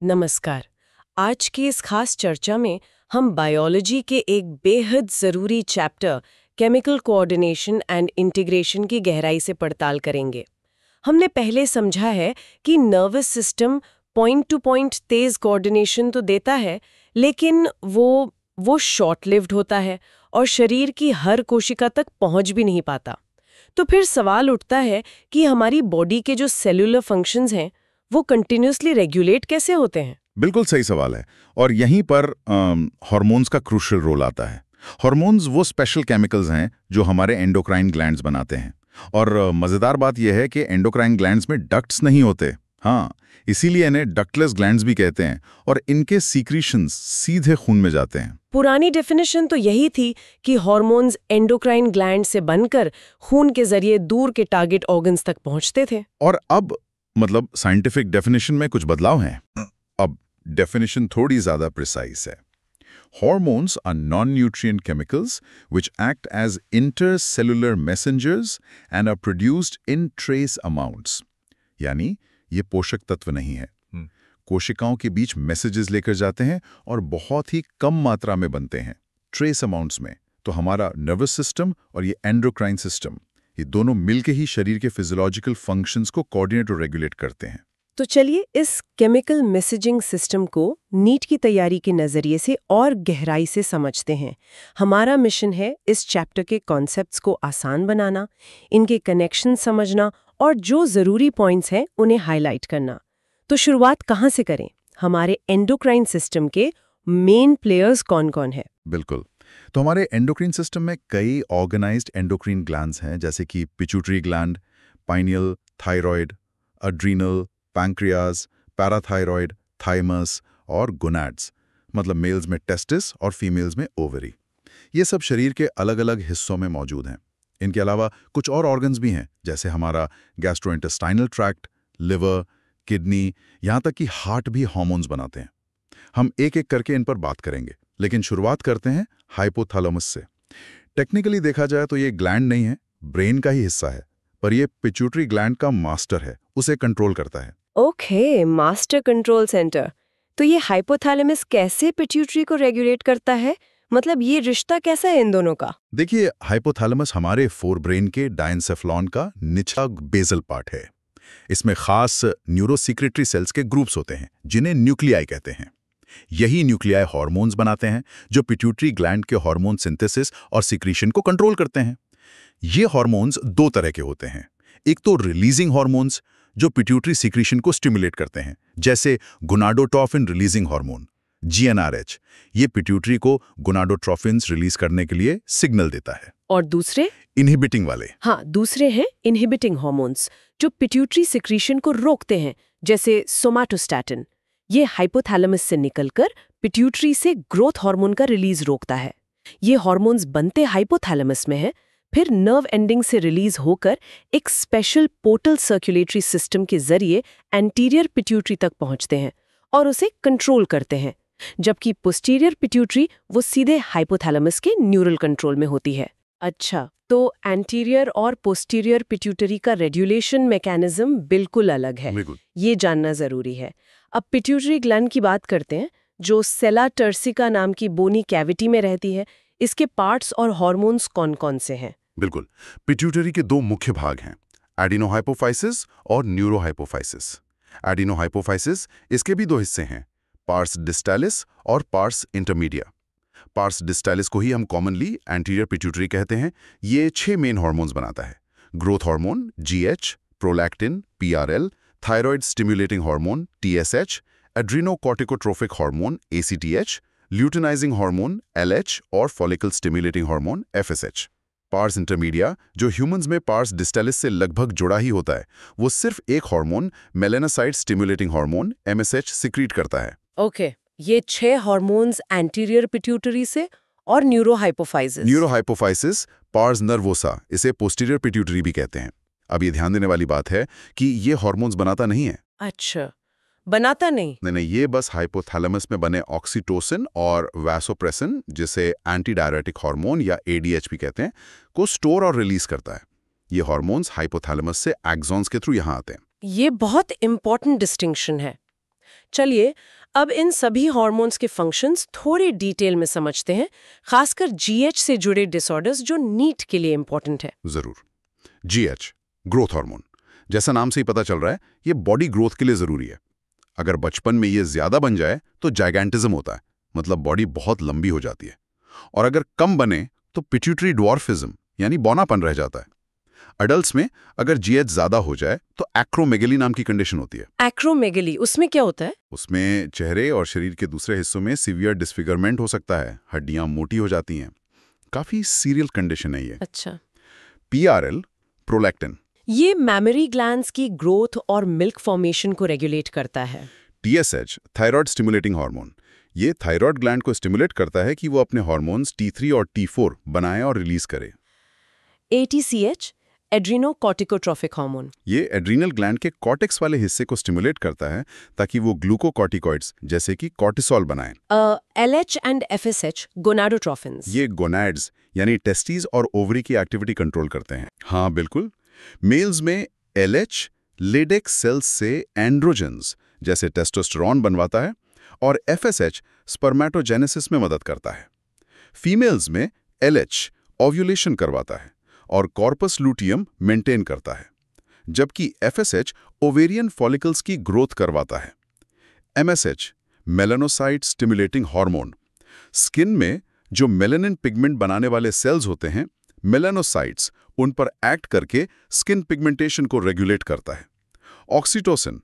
नमस्कार। आज की इस खास चर्चा में हम बायोलॉजी के एक बेहद ज़रूरी chapter chemical coordination and integration की गहराई से पड़ताल करेंगे। हमने पहले समझा है कि nervous system point two point तेज़ कोऑर्डिनेशन तो देता है, लेकिन वो शॉर्ट लिव्ड होता है और शरीर की हर कोशिका तक पहुंच भी नहीं पाता। तो फिर सवाल उठता है कि हमारी बॉडी के जो सेलुलर फंक्शंस हैं वो कंटिन्यूअसली रेगुलेट कैसे होते हैं। बिल्कुल सही सवाल है। और यहीं पर हार्मोन्स का क्रूशियल रोल आता है। हार्मोन्स वो स्पेशल केमिकल्स हैं जो हमारे एंडोक्राइन ग्लैंड्स बनाते हैं। और मज़ेदार बात यह है कि एंडोक्राइन ग्लैंड्स में डक्ट्स नहीं होते। हाँ, इसीलिए इन्हें डक्टलेस ग्लैंड्स भी कहते हैं और इनके सीक्रीशंस सीधे खून में जाते हैं। पुरानी डेफिनेशन तो यही थी कि हार्मोन्स एंडोक्राइन ग्लैंड से बनकर खून के जरिए दूर के टारगेट ऑर्गन्स तक पहुंचते थे। और अब साइंटिफिक डेफिनेशन में कुछ बदलाव हैं। अब डेफिनेशन थोड़ी ज्यादा प्रिसाइज है। Hormones are non-nutrient chemicals which act as intercellular messengers and are produced in trace amounts. यानी ये पोषक तत्व नहीं है। कोशिकाओं के बीच मैसेजेस लेकर जाते हैं और बहुत ही कम मात्रा में बनते हैं, ट्रेस अमाउंट्स में। तो हमारा नर्वस सिस्टम और ये एंडोक्राइन सिस्टम, ये दोनों मिलकर ही शरीर के फिजियोलॉजिकल फंक्शंस को कोऑर्डिनेट और रेगुलेट करते हैं। तो चलिए इस केमिकल मैसेजिंग सिस्टम को नीट की तैयारी के नज़रिए से और गहराई से समझते हैं। हमारा मिशन है इस चैप्टर के कॉन्सेप्ट्स को आसान बनाना, इनके कनेक्शन समझना और जो ज़रूरी पॉइंट्स हैं उन्हें हाईलाइट करना। तो शुरुआत कहाँ से करें? हमारे एंडोक्राइन सिस्टम के मेन प्लेयर्स कौन-कौन हैं? बिल्कुल। तो हमारे एंडोक्राइन सिस्टम में कई ऑर्गेनाइज्ड एंडोक्राइन ग्लैंड्स हैं, जैसे कि pituitary gland, pineal, thyroid, adrenal, pancreas, parathyroid, thymus और गोनाड्स, मतलब मेल्स में टेस्टिस और फीमेल्स में ओवरी। ये सब शरीर के अलग अलग हिस्सों में मौजूद हैं। इनके अलावा कुछ और ऑर्गन्स भी हैं, जैसे हमारा गैस्ट्रोइंटेस्टाइनल ट्रैक्ट, लिवर, किडनी, यहाँ तक कि हार्ट भी हार्मोन्स बनाते हैं। हम एक एक करके इन पर बात करेंगे, लेकिन शुरुआत करते हैं हाइपोथैलेमस से। टेक्निकली देखा जाए तो ये ग्लैंड नहीं है, ब्रेन का ही हिस्सा है, पर ये पिट्यूटरी ग्लैंड का मास्टर है, उसे कंट्रोल करता है। Okay, master control centre. तो ये हाइपोथैलेमस कैसे पिट्यूटरी को रेगुलेट करता है? मतलब ये रिश्ता कैसा है इन दोनों का? देखिए, हाइपोथैलेमस हमारे फोरब्रेन के डायंसेफ्लॉन का निचला बेसल पार्ट है। इसमें खास न्यूरोसीक्रेटरी सेल्स के ग्रुप्स होते हैं, जिन्हें न्यूक्लियाई कहते हैं। यही न्यूक्लियाई हार्मोन्स बनाते हैं, जो पिट्यूटरी ग्लैंड के हार्मोन सिंथेसिस और सिक्रीशन को कंट्रोल करते हैं। ये हार्मोन्स दो तरह के होते हैं। एक तो रिलीजिंग हार्मोन्स, जो पिट्यूटरी सिक्रीशन को स्टिमुलेट करते हैं, जैसे गोनाडोट्रोफिन रिलीजिंग हार्मोन GnRH। ये पिट्यूटरी को गोनाडोट्रोफिन्स रिलीज करने के लिए सिग्नल देता है। और दूसरे? इनहिबिटिंग वाले। हाँ, दूसरे हैं इनहिबिटिंग हार्मोन्स, जो पिट्यूटरी सिक्रीशन को रोकते हैं, जैसे सोमाटोस्टैटिन। ये हाइपोथैलेमस से निकलकर पिट्यूटरी से ग्रोथ हार्मोन का रिलीज रोकता है। ये हार्मोन्स बनते हाइपोथैलेमस में हैं, फिर नर्व एंडिंग से रिलीज होकर एक स्पेशल पोर्टल सर्कुलेटरी सिस्टम के जरिए एंटीरियर पिट्यूटरी तक पहुंचते हैं और उसे कंट्रोल करते हैं, जबकि पोस्टीरियर पिट्यूटरी वो सीधे हाइपोथैलेमस के न्यूरल कंट्रोल में होती है। अच्छा, तो एंटीरियर और पोस्टीरियर पिट्यूटरी का रेगुलेशन मैकेनिज्म बिल्कुल अलग है। ये जानना जरूरी है। अब पिट्यूटरी ग्लैंड की बात करते हैं, जो सेला टर्सिका नाम की बोनी कैविटी में रहती है। इसके पार्ट्स और हार्मोन्स कौन-कौन से हैं? बिल्कुल। पिट्यूटरी के दो मुख्य भाग हैं, एडिनोहाइपोफाइसिस और न्यूरोहाइपोफाइसिस। एडिनोहाइपोफाइसिस, इसके भी दो हिस्से हैं, पार्स डिस्टालिस और पार्स इंटरमीडिया। पार्स डिस्टालिस को ही हम कॉमनली एंटीरियर पिट्यूटरी कहते हैं। ये 6 मेन हार्मोन्स बनाता है: growth hormone GH, prolactin PRL, thyroid stimulating hormone TSH, adrenocorticotrophic hormone ACTH, luteinizing hormone LH और follicle stimulating hormone FSH। Pars intermedia, जो ह्यूमंस में पार्स डिस्टालिस से लगभग जुड़ा ही होता है, वो सिर्फ एक hormone melanocyte stimulating hormone MSH secrete करता है। ओके, ये 6 हार्मोन्स एंटीरियर पिट्यूटरी से और न्यूरोहाइपोफाइसिस पार्स नर्वोसा, इसे पोस्टीरियर पिट्यूटरी भी कहते हैं। अब ये ध्यान देने वाली बात है कि ये हार्मोन्स बनाता नहीं है। अच्छा, बनाता नहीं? नहीं, ये बस हाइपोथैलेमस में बने ऑक्सीटोसिन और वैसोप्रेसिन, जिसे एंटी डायरेटिक हार्मोन या ADH भी कहते हैं, को स्टोर और रिलीज करता है। ये हार्मोन्स हाइपोथैलेमस से एक्सॉन्स के थ्रू यहाँ आते हैं। ये बहुत इंपॉर्टेंट डिस्टिंक्शन है। चलिए अब इन सभी हार्मोन्स के फंक्शंस थोड़े डिटेल में समझते हैं, खासकर जीएच से जुड़े डिसऑर्डर्स जो नीट के लिए इंपॉर्टेंट है। जरूर। जीएच, ग्रोथ हार्मोन, जैसा नाम से ही पता चल रहा है, ये बॉडी ग्रोथ के लिए जरूरी है। अगर बचपन में ये ज्यादा बन जाए तो जाइगैंटिज्म होता है, मतलब बॉडी बहुत लंबी हो जाती है। और अगर कम बने तो पिट्यूटरी ड्वार्फिज्म यानी बौनापन रह जाता है। अडल्ट्स में अगर जीएच ज्यादा हो जाए तो एक्रोमेगेली नाम की कंडीशन होती है। एक्रोमेगली, उसमें क्या होता है? उसमें चेहरे और शरीर के दूसरे हिस्सों में सीवियर डिस्फिगरमेंट हो सकता है, हड्डियां मोटी हो जाती हैं। काफी सीरियल कंडीशन है ये। अच्छा। PRL, prolactin. ये मैमरी ग्लैंड्स की ग्रोथ और मिल्क फॉर्मेशन को रेगुलेट करता है। टीएसएच, थायराइड स्टिमुलेटिंग हार्मोन, ये थायराइड ग्लैंड को स्टिमुलेट करता है कि वो अपने हार्मोन्स T3 और T4 बनाए और रिलीज करे। ATCH, एड्रीनोकॉर्टिकोट्रोफिक हार्मोन, ये एड्रीनल ग्लैंड के कॉर्टेक्स वाले हिस्से को स्टिमुलेट करता है ताकि वो ग्लूकोकॉर्टिकॉइड्स जैसे कि कॉर्टिसोल बनाएं। LH एंड FSH, गोनाडोट्रोफिन्स, ये गोनैड्स यानी टेस्टीज और ओवरी की एक्टिविटी कंट्रोल करते हैं। हाँ बिल्कुल। मेल्स में LH लेडेक्स सेल्स से एंड्रोजेंस जैसे टेस्टोस्टेरोन बनवाता है और FSH स्पर्मेटोजेनेसिस में मदद करता है। फीमेल्स में LH ओव्यूलेशन करवाता है और कॉर्पस लूटियम मेंटेन करता है, जबकि FSH ओवेरियन फॉलिकल्स की ग्रोथ करवाता है। MSH melanocyte stimulating hormone, skin में जो मेलानिन पिगमेंट बनाने वाले सेल्स होते हैं, मेलानोसाइट्स, उन पर एक्ट करके स्किन पिगमेंटेशन को रेगुलेट करता है। ऑक्सीटोसिन,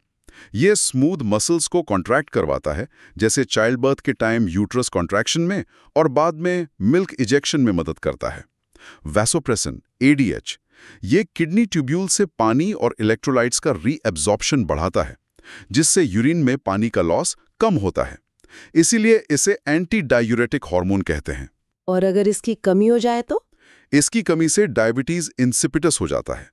ये स्मूथ मसल्स को कॉन्ट्रैक्ट करवाता है, जैसे चाइल्ड बर्थ के टाइम यूट्रस कॉन्ट्रैक्शन में और बाद में मिल्क इजेक्शन में मदद करता है। वैसोप्रेसिन, ADH, ये किडनी ट्यूब्यूल से पानी और इलेक्ट्रोलाइट्स का रीएब्जॉर्प्शन बढ़ाता है, जिससे यूरिन में पानी का लॉस कम होता है। इसीलिए इसे एंटी डायूरेटिक हार्मोन कहते हैं। और अगर इसकी कमी हो जाए तो? इसकी कमी से डायबिटीज इंसिपिटस हो जाता है।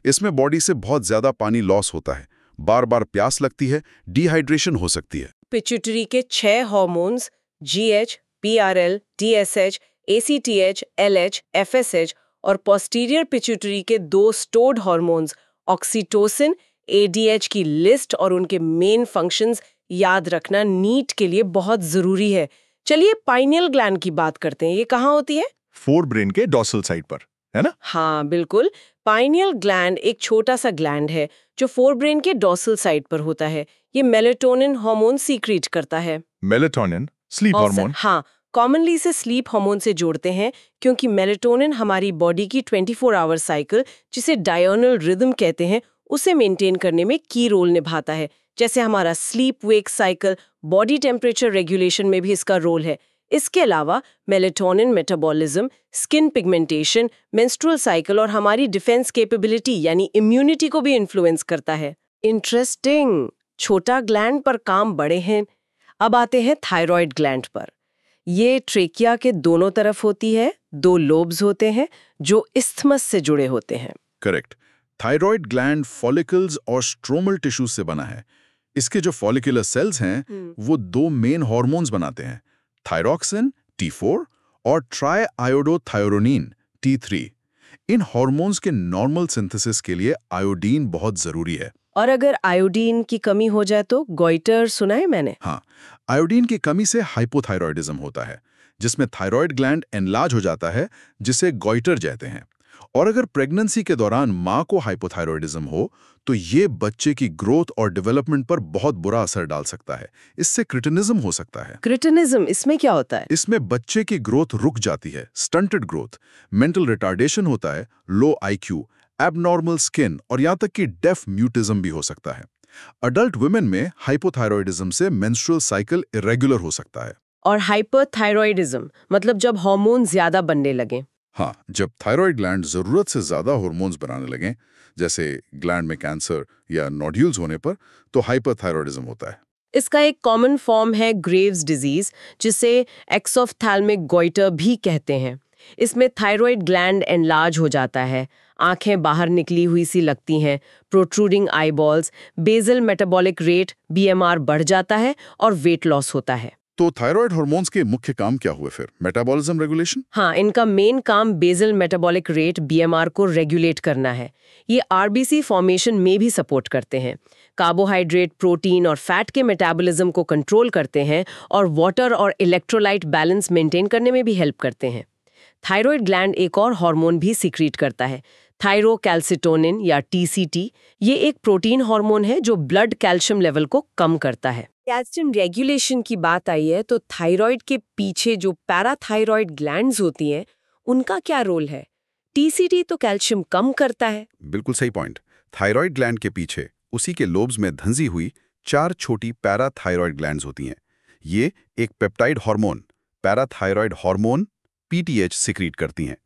इसमें बॉडी से बहुत ज्यादा पानी लॉस होता है, बार बार प्यास लगती है, डिहाइड्रेशन हो सकती है। पिट्यूटरी के 6 hormones GH, PRL, TSH, ACTH, LH, FSH और पोस्टीरियर पिट्यूटरी के 2 स्टोर्ड हार्मोन्स ऑक्सीटोसिन, ADH की लिस्ट और उनके मेन फंक्शंस याद रखना नीट के लिए बहुत जरूरी है। चलिए पाइनियल ग्लैंड की बात करते हैं। ये कहाँ होती है? फोर ब्रेन के डॉर्सल साइड पर, है ना? हाँ बिल्कुल। पाइनियल ग्लैंड एक छोटा सा ग्लैंड है जो फोरब्रेन के डॉर्सल साइड पर होता है। ये मेलेटोनिन हार्मोन सीक्रेट करता है। Melatonin sleep hormone. हाँ, कॉमनली इसे स्लीप हार्मोन से जोड़ते हैं क्योंकि मेलेटोनिन हमारी बॉडी की 24 आवर साइकिल, जिसे डायर्नल रिदम कहते हैं, उसे मेंटेन करने में की रोल निभाता है। जैसे हमारा sleep wake cycle, body temperature regulation में भी इसका रोल है। इसके अलावा melatonin metabolism, skin pigmentation, menstrual cycle और हमारी डिफेंस कैपेबिलिटी यानी इम्यूनिटी को भी इन्फ्लुएंस करता है। इंटरेस्टिंग। छोटा ग्लैंड पर काम बड़े हैं। अब आते हैं थायराइड ग्लैंड पर। ये ट्रेकिया के दोनों तरफ होती है। 2 लोब्स होते हैं जो इस्थमस से जुड़े होते हैं। करेक्ट। थायराइड ग्लैंड फॉलिकल्स और स्ट्रोमल टिश्यूज से बना है। इसके जो फॉलिकुलर सेल्स हैं वो 2 मेन हार्मोन्स बनाते हैं, थायरॉक्सिन T4 और ट्राइआयोडोथायरोनिन T3। इन हार्मोन्स के नॉर्मल सिंथेसिस के लिए आयोडीन बहुत जरूरी है। और अगर आयोडीन की कमी हो जाए तो गॉइटर सुना है मैंने। हाँ, आयोडीन की कमी से हाइपोथायरॉयडिज्म होता है, जिसमें थायराइड ग्लैंड एनलार्ज हो जाता है, जिसे गॉइटर कहते हैं। और अगर प्रेगनेंसी के दौरान मां को हाइपोथायरॉयडिज्म हो तो ये बच्चे की ग्रोथ और डेवलपमेंट पर बहुत बुरा असर डाल सकता है। इससे क्रिटिनिज्म हो सकता है। क्रिटिनिज्म, इसमें क्या होता है? इसमें बच्चे की ग्रोथ रुक जाती है, स्टंटेड ग्रोथ, मेंटल रिटार्डेशन होता है, लो IQ, एबनॉर्मल स्किन और यहाँ तक कि डेफ म्यूटिज्म भी हो सकता है। अडल्ट वुमेन में हाइपोथायरॉयडिज्म से मेंस्ट्रुअल साइकिल इरेगुलर हो सकता है। और हाइपरथायरॉयडिज्म मतलब जब हार्मोन ज्यादा बनने लगे। हाँ, जब थायराइड ग्लैंड जरूरत से ज्यादा हार्मोन्स बनाने लगे, जैसे ग्लैंड में कैंसर या नोड्यूल्स होने पर, तो हाइपरथायरॉयडिज्म होता है। इसका एक कॉमन फॉर्म है ग्रेव्स डिजीज, जिसे एक्सोफ्थैल्मिक गॉइटर भी कहते हैं। इसमें थायराइड ग्लैंड एनलार्ज हो जाता है, आंखें बाहर निकली हुई सी लगती हैं, protruding eyeballs, basal metabolic rate BMR बढ़ जाता है और वेट लॉस होता है। तो थायराइड हार्मोन्स के मुख्य काम क्या हुए फिर? Metabolism regulation? हाँ, इनका मेन काम बेसल मेटाबॉलिक रेट बीएमआर को रेगुलेट करना है। ये आरबीसी फॉर्मेशन में भी सपोर्ट करते हैं, कार्बोहाइड्रेट, प्रोटीन और फैट के मेटाबॉलिज्म को कंट्रोल करते हैं और वाटर और इलेक्ट्रोलाइट बैलेंस मेंटेन करने में भी हेल्प करते हैं। थायराइड ग्लैंड एक और हार्मोन भी सीक्रेट करता है, थायरोकैल्सिटोनिन या टीसीटी। ये एक प्रोटीन हार्मोन है जो ब्लड कैल्शियम लेवल को कम करता है। कैल्शियम रेगुलेशन की बात आई है तो थायराइड के पीछे जो पैराथायराइड ग्लैंड्स होती हैं, उनका क्या रोल है? टीसीटी तो कैल्शियम कम करता है। बिल्कुल सही पॉइंट। थायराइड ग्लैंड के पीछे उसी के लोब्स में धंसी हुई 4 छोटी पैराथायराइड ग्लैंड्स होती हैं। ये एक peptide hormone, parathyroid hormone PTH secrete करती हैं।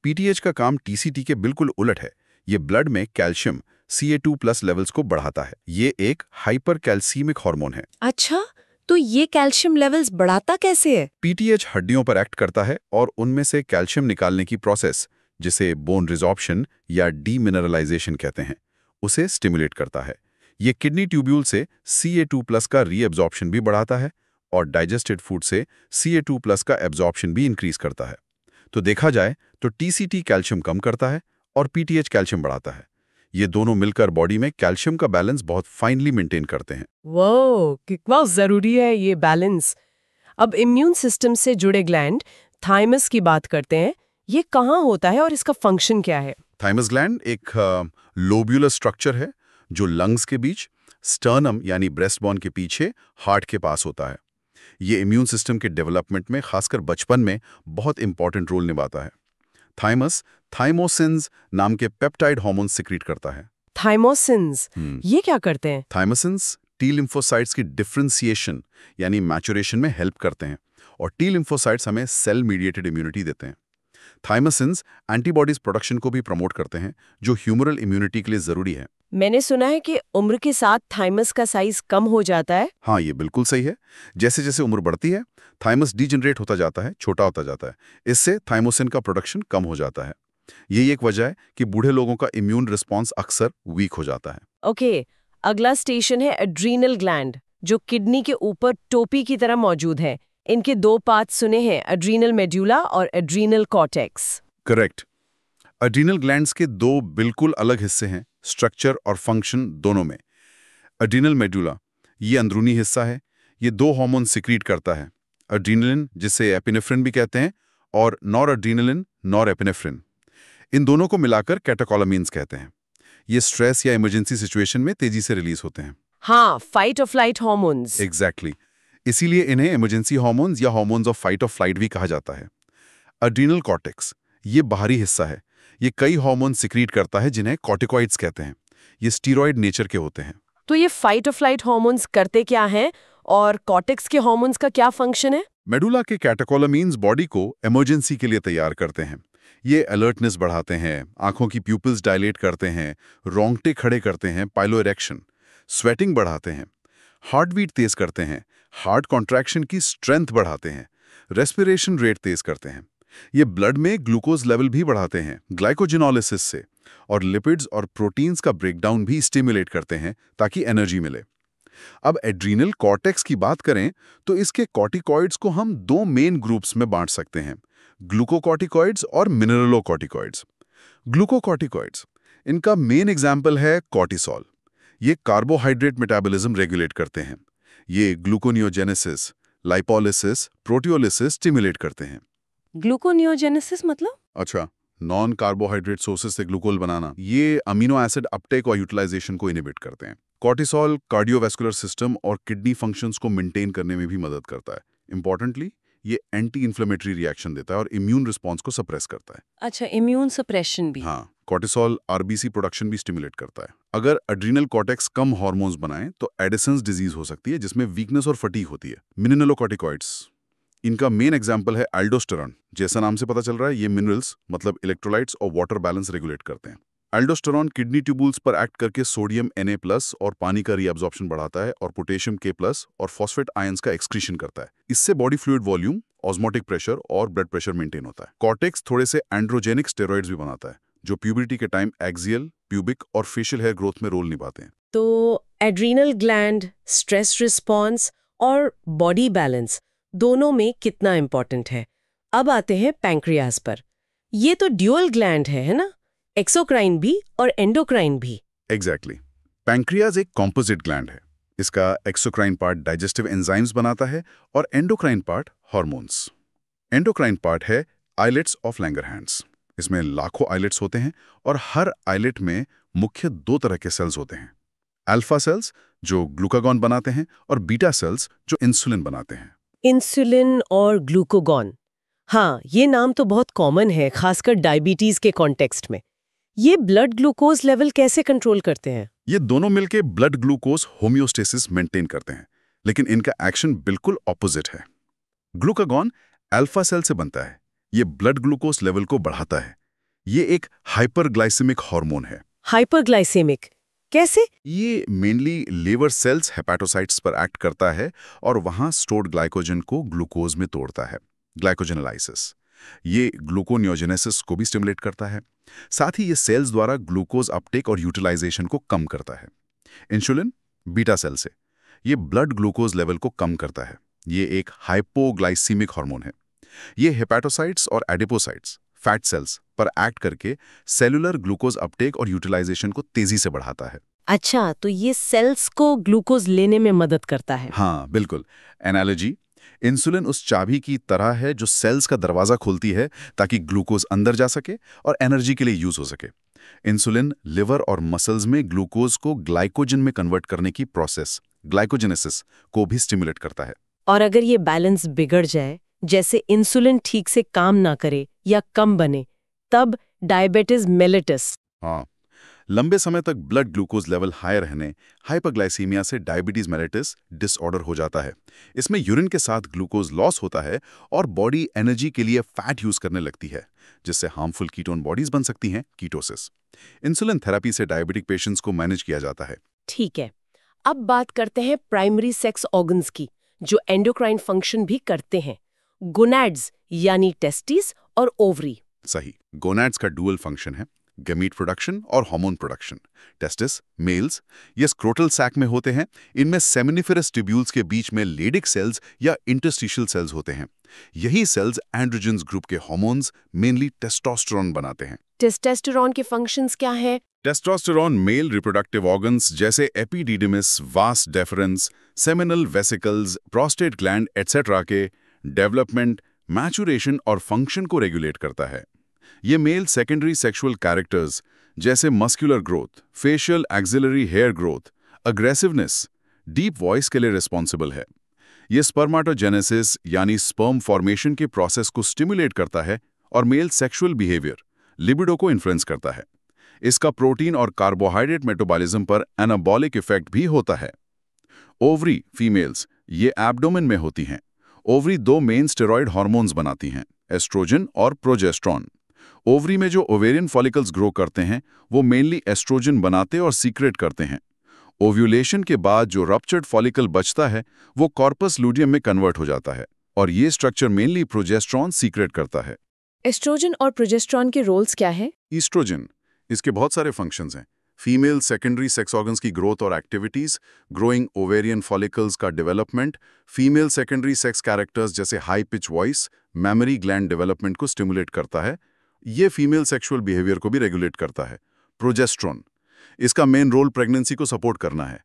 पीटीएच का काम टीसीटी के बिल्कुल उलट है। ये ब्लड में कैल्शियम Ca2+ लेवल्स को बढ़ाता है। ये एक हाइपरकैल्सीमिक हार्मोन है। अच्छा, तो ये कैल्शियम लेवल्स बढ़ाता कैसे है? पीटीएच हड्डियों पर एक्ट करता है और उनमें से कैल्शियम निकालने की प्रोसेस, जिसे बोन रिजॉर्प्शन या डीमिनरलाइजेशन कहते हैं, उसे स्टिमुलेट करता है। ये किडनी ट्यूब्यूल से Ca2+ का रीएब्जॉर्प्शन भी बढ़ाता है और डाइजेस्टेड फूड से Ca2+ का एब्जॉर्प्शन भी इंक्रीज करता है। तो देखा जाए तो टीसीटी कैल्शियम कम करता है और पीटीएच कैल्शियम बढ़ाता है। ये दोनों मिलकर बॉडी में कैल्शियम का बैलेंस बहुत फाइनली मेंटेन करते हैं। वो कितना जरूरी है ये बैलेंस। अब इम्यून सिस्टम से जुड़े ग्लैंड थाइमस की बात करते हैं। ये कहाँ होता है और इसका फंक्शन क्या है? थाइमस ग्लैंड एक लोब्यूलर स्ट्रक्चर है जो लंग्स के बीच, स्टर्नम यानी ब्रेस्ट बोन के पीछे, हार्ट के पास होता है। ये इम्यून सिस्टम के डेवलपमेंट में, खासकर बचपन में, बहुत इंपॉर्टेंट रोल निभाता है। थाइमस थाइमोसिन्स नाम के पेप्टाइड हार्मोन सिक्रीट करता है। थाइमोसिन्स, ये क्या करते हैं? थाइमोसिन्स टी लिम्फोसाइट्स की डिफरेंशिएशन यानी मैचुरेशन में हेल्प करते हैं और टी लिम्फोसाइट्स हमें सेल मीडिएटेड इम्यूनिटी देते हैं। थाइमोसिन्स एंटीबॉडीज प्रोडक्शन को भी प्रमोट करते हैं, जो ह्यूमरल इम्यूनिटी के लिए जरूरी है। मैंने सुना है कि उम्र के साथ थाइमस का साइज कम हो जाता है। हाँ, ये बिल्कुल सही है। जैसे जैसे उम्र बढ़ती है, थाइमस डीजनरेट होता जाता है, छोटा होता जाता है। इससे थाइमोसिन का प्रोडक्शन कम हो जाता है। यही एक वजह है कि बूढ़े लोगों का इम्यून रिस्पॉन्स अक्सर वीक हो जाता है। ओके, अगला स्टेशन है एड्रीनल ग्लैंड, जो किडनी के ऊपर टोपी की तरह मौजूद है। इनके 2 पार्ट सुने हैं, एड्रीनल मेड्यूला और adrenal cortex. Correct. Adrenal glands के 2 बिल्कुल अलग हिस्से हैं, स्ट्रक्चर और फंक्शन दोनों में। एड्रीनल मेडुला, ये अंदरूनी हिस्सा है। ये 2 हार्मोन सिक्रीट करता है, एड्रीनलिन, जिसे एपिनेफ्रिन भी कहते हैं, और नॉर एड्रीनलिन, नॉर एपिनेफ्रिन। इन दोनों को मिलाकर कैटेकोलामीन्स कहते हैं। ये स्ट्रेस या इमरजेंसी सिचुएशन में तेजी से रिलीज होते हैं। हाँ, फाइट और फ्लाइट हार्मोन्स। एग्जैक्टली। इसीलिए इन्हें इमरजेंसी हार्मोन्स या हार्मोन्स ऑफ फाइट और फ्लाइट भी कहा जाता है। एड्रीनल कॉर्टेक्स, ये बाहरी हिस्सा है। ये कई हार्मोन सिक्रीट करता है जिन्हें कॉर्टिकॉइड्स कहते हैं। ये स्टीरॉयड नेचर के होते हैं। तो ये फाइट और फ्लाइट हार्मोन्स करते क्या हैं और कॉर्टेक्स के हार्मोन्स का क्या फंक्शन है? मेडुला के कैटेकोलामीन्स बॉडी को इमरजेंसी के लिए तैयार करते हैं। ये अलर्टनेस बढ़ाते हैं, आंखों की प्यूपिल्स डायलेट करते हैं, रोंगटे खड़े करते हैं, पाइलोइरेक्शन, स्वेटिंग बढ़ाते हैं, हार्ट बीट तेज करते हैं, हार्ट कॉन्ट्रैक्शन की स्ट्रेंथ बढ़ाते हैं, रेस्पिरेशन रेट तेज करते हैं। ये ब्लड में ग्लूकोज लेवल भी बढ़ाते हैं ग्लाइकोजिनोलिसिस से, और लिपिड्स और प्रोटीन्स का ब्रेकडाउन भी स्टिमुलेट करते हैं ताकि एनर्जी मिले। अब एड्रीनल कॉर्टेक्स की बात करें तो इसके कॉर्टिकॉइड्स को हम 2 मेन ग्रुप्स में बांट सकते हैं, ग्लूकोकॉर्टिकॉइड्स और मिनरलोकॉर्टिकॉइड्स। ग्लूकोकॉर्टिकॉइड्स, इनका मेन एग्जाम्पल है कॉर्टिसोल। ये कार्बोहाइड्रेट मेटाबॉलिज्म रेगुलेट करते हैं। ये ग्लूकोनियोजेनेसिस, लाइपोलिसिस, प्रोटियोलिसिस स्टिमुलेट करते हैं। ग्लूकोनियोजेनेसिस मतलब? अच्छा, नॉन कार्बोहाइड्रेट सोर्सेज से ग्लूकोल बनाना। ये अमीनो एसिड अपटेक और यूटिलाइजेशन को इनिबिट करते हैं। कॉर्टिसोल कार्डियोवैस्कुलर सिस्टम और किडनी फंक्शंस को मेंटेन करने में भी मदद करता है। इंपॉर्टेंटली, ये एंटी इन्फ्लेमेटरी रिएक्शन देता है और इम्यून रिस्पॉन्स को सप्रेस करता है। अच्छा, इम्यून सप्रेशन भी। हाँ, कॉर्टिसोल आरबीसी प्रोडक्शन भी स्टिमुलेट करता है। अगर एड्रीनल कॉर्टेक्स कम हार्मोन्स बनाएं तो एडिसन्स डिजीज हो सकती है, जिसमें वीकनेस और फटीग होती है। मिनरलोकॉर्टिकॉइड्स, इनका मेन एग्जाम्पल है एल्डोस्टेरॉन। जैसा नाम से पता चल रहा है, ये मिनरल्स मतलब इलेक्ट्रोलाइट्स और वाटर बैलेंस रेगुलेट करते हैं। एल्डोस्टेरॉन किडनी ट्यूबुल्स पर एक्ट करके सोडियम Na+ और पानी का रीअब्जॉर्प्शन बढ़ाता है और पोटेशियम K+ और फॉस्फेट आयंस का एक्सक्रीशन करता है। इससे body fluid volume, osmotic pressure और ब्लड प्रेशर मेंटेन होता है। कॉर्टेक्स थोड़े से एंड्रोजेनिक स्टेरॉइड्स भी बनाता है, जो प्यूबर्टी के टाइम एक्सियल, प्यूबिक और फेशियल हेयर ग्रोथ में रोल निभाते हैं। तो एड्रीनल ग्लैंड, स्ट्रेस रिस्पॉन्स और बॉडी बैलेंस दोनों में कितना इम्पोर्टेंट है। अब आते हैं पैंक्रियाज पर। ये तो ड्यूअल ग्लैंड है ना? एक्सोक्राइन भी और एंडोक्राइन भी। एग्जैक्टली। पैंक्रियाज एक कॉम्पोजिट ग्लैंड है। इसका एक्सोक्राइन पार्ट डाइजेस्टिव एंजाइम्स बनाता है और endocrine part hormones. Endocrine part है आइलेट्स ऑफ लैंगरहैंस। इसमें लाखों आइलेट्स होते हैं और हर आइलेट में मुख्य 2 तरह के सेल्स होते हैं। अल्फा सेल्स जो ग्लूकागॉन बनाते हैं और बीटा सेल्स जो इंसुलिन बनाते हैं। इंसुलिन और ग्लूकोगॉन, हाँ ये नाम तो बहुत कॉमन है, खासकर डायबिटीज के कॉन्टेक्स्ट में। ये ब्लड ग्लूकोज लेवल कैसे कंट्रोल करते हैं? ये दोनों मिलकर ब्लड ग्लूकोज होम्योस्टेसिस मेंटेन करते हैं, लेकिन इनका एक्शन बिल्कुल ऑपोजिट है। ग्लूकागॉन अल्फा सेल से बनता है। ये ब्लड ग्लूकोज लेवल को बढ़ाता है। ये एक हाइपरग्लाइसेमिक हार्मोन है। हाइपरग्लाइसेमिक कैसे? ये मेनली लिवर सेल्स हेपाटोसाइट्स पर एक्ट करता है और वहां स्टोर्ड ग्लाइकोजन को ग्लूकोज में तोड़ता है, ग्लाइकोजेनेलाइसिस। ये ग्लूकोनियोजेनेसिस को भी स्टिमुलेट करता है। साथ ही ये सेल्स द्वारा ग्लूकोज अपटेक और यूटिलाइजेशन को कम करता है। इंसुलिन बीटा सेल से ये ब्लड ग्लूकोज लेवल को कम करता है। ये एक हाइपोग्लाइसीमिक हार्मोन है। ये हेपाटोसाइट्स और एडिपोसाइट्स फैट सेल्स पर एक्ट करके सेलुलर ग्लूकोज अपटेक और यूटिलाइजेशन को तेजी से बढ़ाता है। अच्छा, तो ये सेल्स को ग्लूकोज लेने में मदद करता है। हाँ बिल्कुल। एनालॉजी, इंसुलिन उस चाबी की तरह है जो सेल्स का दरवाजा खोलती है ताकि ग्लूकोज अंदर जा सके और एनर्जी के लिए यूज हो सके। इंसुलिन लिवर और मसल्स में ग्लूकोज को ग्लाइकोजन में कन्वर्ट करने की प्रोसेस ग्लाइकोजेनेसिस को भी स्टिमुलेट करता है। और अगर ये बैलेंस बिगड़ जाए, जैसे इंसुलिन ठीक से काम ना करे या कम बने, तब डायबिटीज मेलिटस। हाँ, लंबे समय तक ब्लड ग्लूकोज लेवल हाई रहने हाइपरग्लाइसीमिया से डायबिटीज मेलिटस डिसऑर्डर हो जाता है। इसमें यूरिन के साथ ग्लूकोज लॉस होता है और बॉडी एनर्जी के लिए फैट यूज करने लगती है, जिससे हार्मफुल कीटोन बॉडीज बन सकती हैं, कीटोसिस। इंसुलिन थेरेपी से डायबिटिक पेशेंट्स को मैनेज किया जाता है। ठीक है, अब बात करते हैं प्राइमरी सेक्स ऑर्गन्स की, जो एंडोक्राइन फंक्शन भी करते हैं। गोनैड्स यानी टेस्टिस और ओवरी। सही। गोनैड्स का डुअल फंक्शन है, गमीट प्रोडक्शन और हार्मोन प्रोडक्शन। टेस्टिस मेल्स ये स्क्रोटल सैक में होते हैं। इनमें सेमिनिफेरस ट्यूब्यूल्स के बीच में लेडिक सेल्स या इंटरस्टिशियल सेल्स होते हैं। यही सेल्स एंड्रोजन्स ग्रुप के हार्मोन्स मेनली टेस्टोस्टेरोन बनाते हैं। टेस्टोस्टेरोन के फंक्शंस क्या है? टेस्टोस्टेरोन मेल रिप्रोडक्टिव ऑर्गन्स जैसे epididymis, vas deferens, seminal vesicles, prostate gland etcetera के डेवलपमेंट, मैचुरेशन और फंक्शन को रेगुलेट करता है। ये मेल सेकेंडरी सेक्सुअल कैरेक्टर्स जैसे muscular growth, facial axillary hair growth, aggressiveness, deep voice के लिए रिस्पॉन्सिबल है। ये स्पर्माटोजेनेसिस यानी स्पर्म फॉर्मेशन के प्रोसेस को स्टिमुलेट करता है और मेल सेक्सुअल बिहेवियर, लिबिडो को इन्फ्लुएंस करता है। इसका प्रोटीन और कार्बोहाइड्रेट मेटाबॉलिज्म पर एनाबॉलिक इफेक्ट भी होता है। ओवरी फीमेल्स ये एब्डोमेन में होती हैं। ओवरी 2 मेन स्टेरॉइड हार्मोन्स बनाती हैं, एस्ट्रोजन और प्रोजेस्ट्रॉन। ओवरी में जो ओवेरियन फॉलिकल्स ग्रो करते हैं वो मेनली एस्ट्रोजन बनाते और सीक्रेट करते हैं। ओव्यूलेशन के बाद जो रप्चर्ड फॉलिकल बचता है वो कॉर्पस लूडियम में कन्वर्ट हो जाता है और ये स्ट्रक्चर मेनली प्रोजेस्ट्रॉन सीक्रेट करता है। एस्ट्रोजन और प्रोजेस्ट्रॉन के रोल्स क्या है? ईस्ट्रोजन इसके बहुत सारे फंक्शंस हैं। फीमेल सेकेंडरी सेक्स ऑर्गन्स की ग्रोथ और एक्टिविटीज, ग्रोइंग ओवेरियन फॉलिकल्स का development, female secondary sex characters जैसे high pitch voice, mammary gland development को स्टिमुलेट करता है। ये फीमेल सेक्सुअल बिहेवियर को भी रेगुलेट करता है। प्रोजेस्ट्रॉन इसका मेन रोल प्रेगनेंसी को सपोर्ट करना है।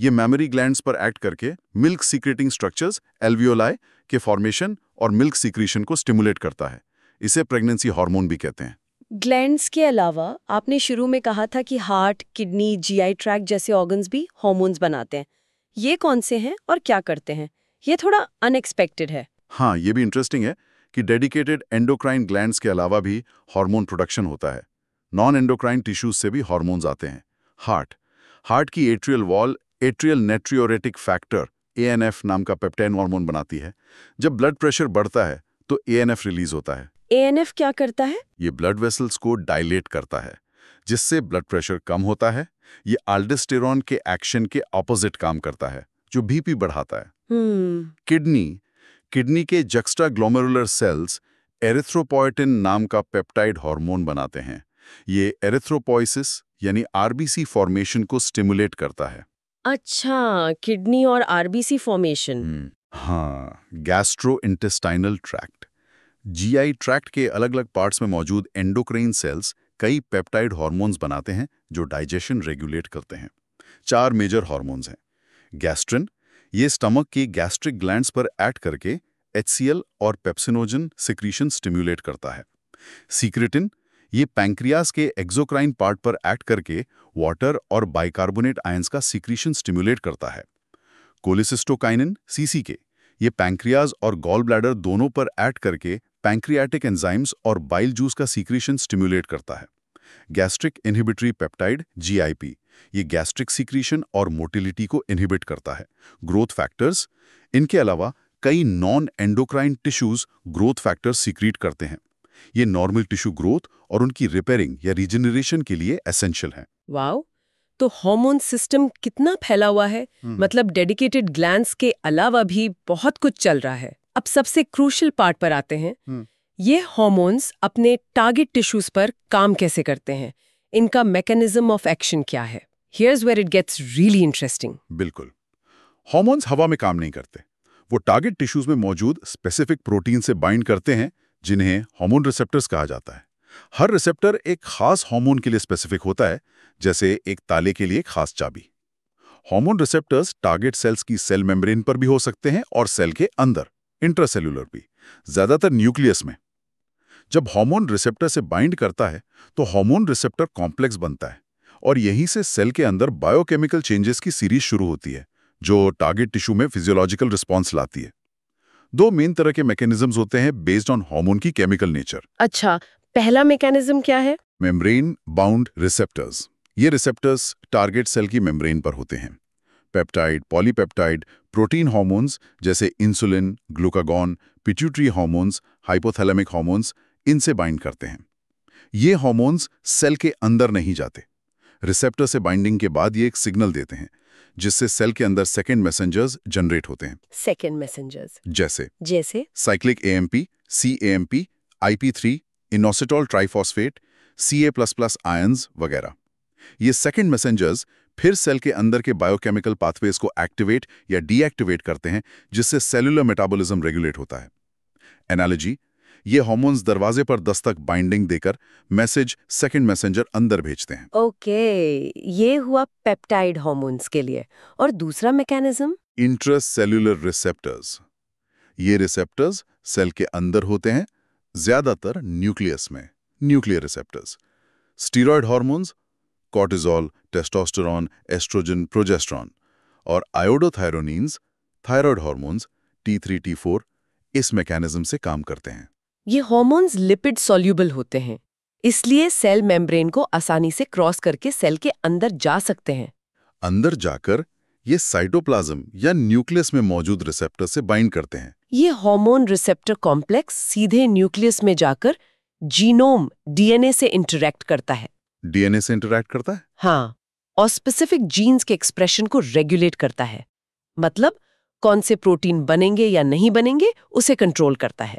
ये मैमरी ग्लैंड्स पर एक्ट करके मिल्क सीक्रेटिंग स्ट्रक्चर्स एल्वियोलाई के फॉर्मेशन और मिल्क सीक्रेशन को स्टिमुलेट करता है। इसे प्रेगनेंसी हार्मोन भी कहते हैं। ग्लैंड्स के अलावा आपने शुरू में कहा था कि हार्ट, किडनी, जीआई ट्रैक्ट जैसे ऑर्गन्स भी हार्मोन्स बनाते हैं। ये कौन से हैं और क्या करते हैं? ये थोड़ा अनएक्सपेक्टेड है। हाँ, ये भी इंटरेस्टिंग है कि डेडिकेटेड एंडोक्राइन ग्लैंड्स के अलावा भी हार्मोन प्रोडक्शन होता है। नॉन एंडोक्राइन टिश्यूज से भी हार्मोन्स आते हैं। हार्ट की atrial wall atrial natriuretic factor ANF नाम का पेप्टाइन हार्मोन बनाती है। जब ब्लड प्रेशर बढ़ता है तो ANF रिलीज होता है। ANF क्या करता है? ये ब्लड वेसल्स को डायलेट करता है, जिससे ब्लड प्रेशर कम होता है। ये अल्डोस्टेरोन के एक्शन के ऑपोजिट काम करता है, जो BP बढ़ाता है। किडनी के जक्स्ट्रा ग्लोमेरुलर सेल्स एरिथ्रोपोएटिन नाम का पेप्टाइड हार्मोन बनाते हैं। ये एरिथ्रोपोइसिस यानी RBC फॉर्मेशन को स्टिमुलेट करता है। अच्छा, किडनी और RBC फॉर्मेशन। हाँ, गैस्ट्रोइंटेस्टाइनल ट्रैक्ट। जीआई ट्रैक्ट के अलग अलग पार्ट्स में मौजूद एंडोक्राइन सेल्स कई पेप्टाइड हार्मोन्स बनाते हैं जो डाइजेशन रेगुलेट करते हैं। 4 मेजर हार्मोन्स हैं। गैस्ट्रिन, ये स्टमक की गैस्ट्रिक ग्लैंड्स पर एक्ट करके एचसीएल और पेप्सिनोजन सिक्रीशन स्टिम्युलेट करता है। सीक्रेटिन, ये पैंक्रियाज के एक्सोक्राइन पार्ट पर एक्ट करके वाटर और बाइकार्बोनेट आयंस का सिक्रीशन स्टिम्युलेट करता है। कोलिसिस्टोकाइनिन, सीसीके, ये पैंक्रियाज और गॉल ब्लैडर दोनों पर एक्ट करके पैंक्रियाटिक एंजाइम्स और बाइल जूस का सीक्रेशन स्टिम्युलेट करता है। गैस्ट्रिक इनहिबिटरी पेप्टाइड, जीआईपी, ये गैस्ट्रिक सीक्रेशन और मोटिलिटी को इनहिबिट करता है। ग्रोथ फैक्टर्स, इनके अलावा कई non endocrine tissues growth factors secret करते हैं। ये नॉर्मल टिश्यू ग्रोथ और उनकी रिपेयरिंग या रीजनरेशन के लिए एसेंशियल हैं। वाओ, तो हार्मोन सिस्टम कितना फैला हुआ है। मतलब डेडिकेटेड ग्लैंड्स के अलावा भी बहुत कुछ चल रहा है। अब सबसे क्रूशियल पार्ट पर आते हैं। ये हार्मोन्स अपने टारगेट टिश्यूज पर काम कैसे करते हैं, इनका मैकेनिज्म ऑफ एक्शन क्या है। Here's where it gets really interesting. बिल्कुल, हार्मोन्स हवा में काम नहीं करते। वो टारगेट टिश्यूज में मौजूद स्पेसिफिक प्रोटीन से बाइंड करते हैं जिन्हें हार्मोन रिसेप्टर्स कहा जाता है। हर रिसेप्टर एक खास हार्मोन के लिए स्पेसिफिक होता है, जैसे एक ताले के लिए एक खास चाबी। हार्मोन रिसेप्टर्स टारगेट सेल्स की सेल मेम्ब्रेन पर भी हो सकते हैं और सेल के अंदर, इंट्रासेल्युलर भी, ज्यादातर न्यूक्लियस में। जब हार्मोन रिसेप्टर से बाइंड करता है तो हार्मोन रिसेप्टर कॉम्प्लेक्स बनता है और यहीं से सेल के अंदर बायोकेमिकल चेंजेस की सीरीज शुरू होती है जो टारगेट टिश्यू में फिजियोलॉजिकल रिस्पॉन्स लाती है। 2 मेन तरह के मैकेनिज्म्स होते हैं बेस्ड ऑन हार्मोन की केमिकल नेचर। अच्छा, पहला मैकेनिज्म क्या है? Membrane bound receptors. ये रिसेप्टर्स टारगेट सेल की मेम्ब्रेन पर होते हैं। पेप्टाइड, पॉलीपेप्टाइड, प्रोटीन हार्मोन्स जैसे insulin, glucagon, pituitary hormones, hypothalamic hormones, इनसे बाइंड करते हैं। ये हार्मोन्स सेल के अंदर नहीं जाते। रिसेप्टर से बाइंडिंग के बाद ये एक सिग्नल देते हैं जिससे सेल के अंदर सेकेंड मैसेंजर्स जनरेट होते हैं। सेकेंड मैसेंजर्स जैसे cyclic AMP, cAMP, IP3, inositol triphosphate, Ca++ ions वगैरह। ये सेकेंड मैसेंजर्स फिर सेल के अंदर के बायोकेमिकल पाथवेज को एक्टिवेट या डीएक्टिवेट करते हैं जिससे सेलुलर मेटाबॉलिज्म रेगुलेट होता है। एनालॉजी, ये हार्मोन्स दरवाजे पर दस्तक बाइंडिंग देकर मैसेज सेकेंड मैसेंजर अंदर भेजते हैं। ओके, ये हुआ पेप्टाइड हार्मोन्स के लिए। और दूसरा मैकेनिज्म? Intracellular receptors. ये रिसेप्टर्स सेल के अंदर होते हैं, ज्यादातर न्यूक्लियस में, nuclear receptors. Steroid hormones, cortisol, testosterone, oestrogen, progesterone और iodothyronines, thyroid hormones T3, T4 इस मैकेनिज्म से काम करते हैं। ये हार्मोन्स लिपिड सॉल्युबल होते हैं, इसलिए सेल मेम्ब्रेन को आसानी से क्रॉस करके सेल के अंदर जा सकते हैं। अंदर जाकर ये साइटोप्लाज्म या न्यूक्लियस में मौजूद रिसेप्टर से बाइंड करते हैं। ये हार्मोन रिसेप्टर कॉम्प्लेक्स सीधे न्यूक्लियस में जाकर जीनोम, डीएनए से इंटरैक्ट करता है। डीएनए से इंटरैक्ट करता है? हाँ, और स्पेसिफिक जीन्स के एक्सप्रेशन को रेगुलेट करता है। मतलब कौन से प्रोटीन बनेंगे या नहीं बनेंगे उसे कंट्रोल करता है।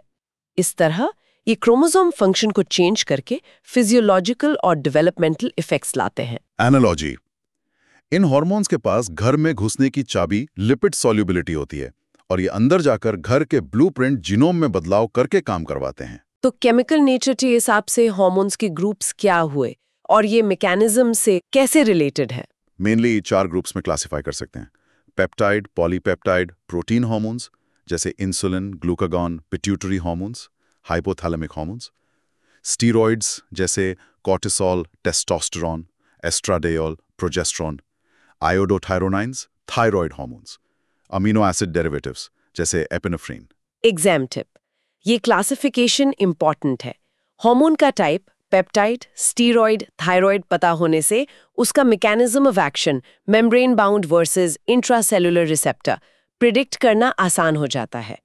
इस तरह ये क्रोमोसोम फंक्शन को चेंज करके फिजियोलॉजिकल और डेवलपमेंटल इफेक्ट्स लाते हैं। एनालॉजी, इन हार्मोन्स के पास घर में घुसने की चाबी लिपिड सॉल्युबिलिटी होती है और ये अंदर जाकर घर के ब्लूप्रिंट जीनोम में बदलाव करके काम करवाते हैं। तो केमिकल नेचर के हिसाब से हार्मोन्स के ग्रुप्स क्या हुए और ये मैकेनिज्म से कैसे रिलेटेड है? मेनली 4 ग्रुप्स में क्लासिफाई कर सकते हैं। पेप्टाइड, पॉलीपेप्टाइड, प्रोटीन हार्मोन्स जैसे insulin, glucagon, pituitary hormones, hypothalamic hormones. Steroids जैसे cortisol, testosterone, estradiol, progesterone. Iodothyronines, thyroid hormones. Amino acid derivatives जैसे एपिनेफ्रिन। एग्जाम टिप, ये क्लासिफिकेशन इंपॉर्टेंट है। हार्मोन का टाइप, पेप्टाइड, स्टीरॉइड, थायराइड पता होने से उसका mechanism of action, membrane bound versus intracellular receptor, predict करना आसान हो जाता है।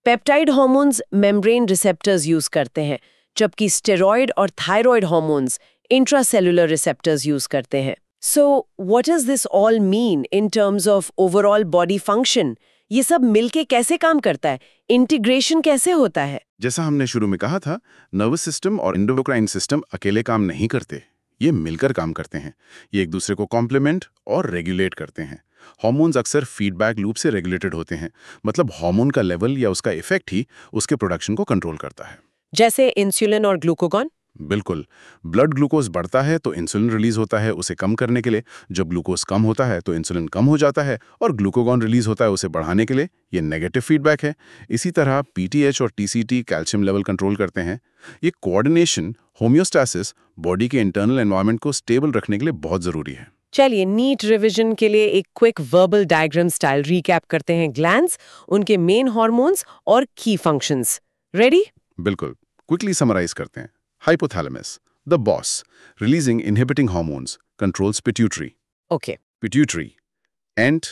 Peptide hormones membrane receptors use करते हैं, जबकि स्टेरॉइड और thyroid hormones intracellular receptors use करते हैं। So what does this all mean in terms of overall body function? ये सब मिलके कैसे काम करता है? इंटीग्रेशन कैसे होता है? जैसा हमने शुरू में कहा था, नर्वस सिस्टम और एंडोक्राइन सिस्टम अकेले काम नहीं करते, ये मिलकर काम करते हैं। ये एक दूसरे को कॉम्प्लीमेंट और रेगुलेट करते हैं हार्मोन्स अक्सर फीडबैक लूप से रेगुलेटेड होते हैं, मतलब हार्मोन का लेवल या उसका इफेक्ट ही उसके प्रोडक्शन को कंट्रोल करता है। जैसे इंसुलिन और ग्लूकागॉन। बिल्कुल, ब्लड ग्लूकोज बढ़ता है तो इंसुलिन रिलीज होता है उसे कम करने के लिए, जब ग्लूकोज कम होता है तो इंसुलिन कम हो जाता है और ग्लूकागॉन रिलीज होता है उसे बढ़ाने के लिए। ये नेगेटिव फीडबैक है। इसी तरह पीटीएच और टीसीटी कैल्शियम लेवल कंट्रोल करते हैं। ये कोऑर्डिनेशन, होम्योस्टैसिस, बॉडी के इंटरनल एनवायरनमेंट को स्टेबल रखने के लिए बहुत जरूरी है। चलिए नीट रिवीजन के लिए एक quick verbal diagram style recap करते हैं। ग्लैंड्स, उनके मेन हार्मोन्स और की फंक्शंस। रेडी? बिल्कुल, क्विकली समराइज करते हैं। Hypothalamus, the boss, releasing inhibiting hormones, controls pituitary. Okay. Pituitary, ANT,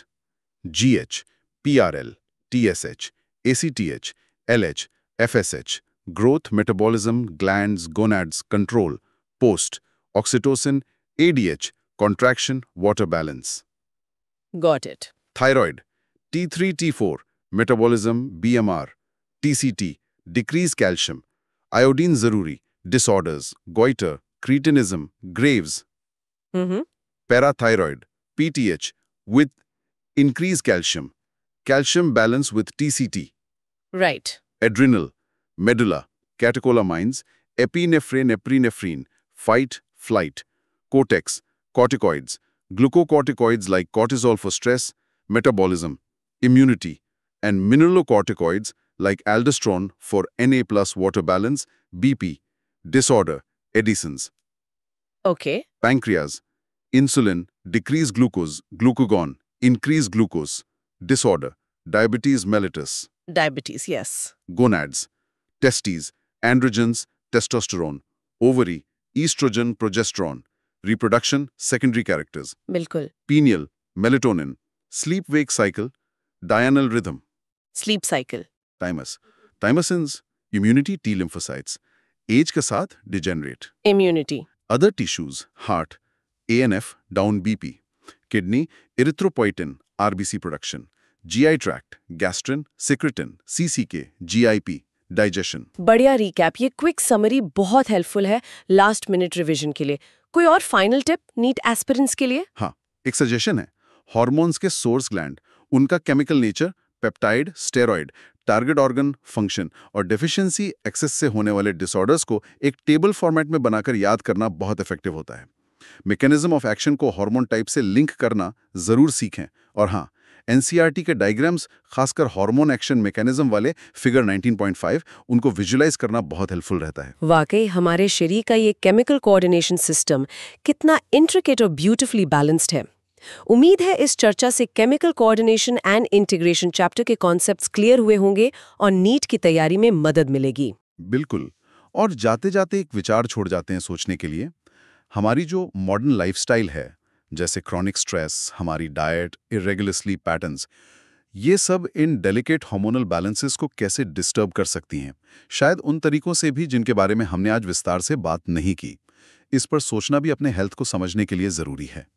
GH, PRL, TSH, ACTH, LH, FSH, growth, metabolism, glands, gonads, control, post, oxytocin, ADH, contraction, water balance. Got it. Thyroid, T3, T4, metabolism, BMR, TCT, decrease calcium, iodine zaruri, disorders, goiter, cretinism, Graves. Parathyroid, PTH, with increased calcium, calcium balance with TCT. Right. Adrenal, medulla, catecholamines, epinephrine, epinephrine, fight, flight. Cortex, corticoids, glucocorticoids like cortisol for stress, metabolism, immunity, and mineralocorticoids like aldosterone for Na plus water balance, BP, disorder, Addison's. Okay. Pancreas, insulin, decrease glucose, glucagon, increase glucose, disorder, diabetes mellitus. Diabetes, yes. Gonads, testes, androgens, testosterone, ovary, estrogen, progesterone, reproduction, secondary characters, बिल्कुल। pineal, melatonin, sleep-wake cycle, diurnal rhythm, sleep cycle. thymus, thymosins, immunity, T lymphocytes, age के साथ degenerate, immunity. other tissues, heart, ANF, down BP, kidney, erythropoietin, RBC production, GI tract, gastrin, secretin, CCK, GIP, digestion. बढ़िया recap. ये quick summary बहुत helpful है last minute revision के लिए। कोई और फाइनल टिप नीट एस्पिरेंट्स के लिए? हाँ, एक सजेशन है, हॉर्मोन्स के सोर्स ग्लैंड, उनका chemical nature, peptide, steroid, target organ function और डेफिशिएंसी एक्सेस से होने वाले डिसऑर्डर्स को एक टेबल फॉर्मेट में बनाकर याद करना बहुत इफेक्टिव होता है। मैकेनिज्म ऑफ एक्शन को हार्मोन टाइप से लिंक करना जरूर सीखें। और हाँ, एनसीईआरटी के डायग्राम्स, खासकर हार्मोन एक्शन मैकेनिज्म वाले फिगर 19.5, उनको विजुलाइज करना बहुत हेल्पफुल रहता है। वाकई हमारे शरीर का ये केमिकल कोऑर्डिनेशन सिस्टम कितना इंट्रिकेट और ब्यूटीफुली बैलेंस्ड है। उम्मीद है इस चर्चा से chemical coordination and integration chapter के कॉन्सेप्ट्स क्लियर हुए होंगे और नीट की तैयारी में मदद मिलेगी। बिल्कुल। और जाते जाते एक विचार छोड़ जाते हैं सोचने के लिए। हमारी जो मॉडर्न लाइफस्टाइल है, जैसे क्रॉनिक स्ट्रेस, हमारी डाइट, इरेगुलर स्लीप पैटर्न्स, ये सब इन डेलिकेट हार्मोनल बैलेंसेस को कैसे डिस्टर्ब कर सकती हैं, शायद उन तरीकों से भी जिनके बारे में हमने आज विस्तार से बात नहीं की। इस पर सोचना भी अपने हेल्थ को समझने के लिए ज़रूरी है।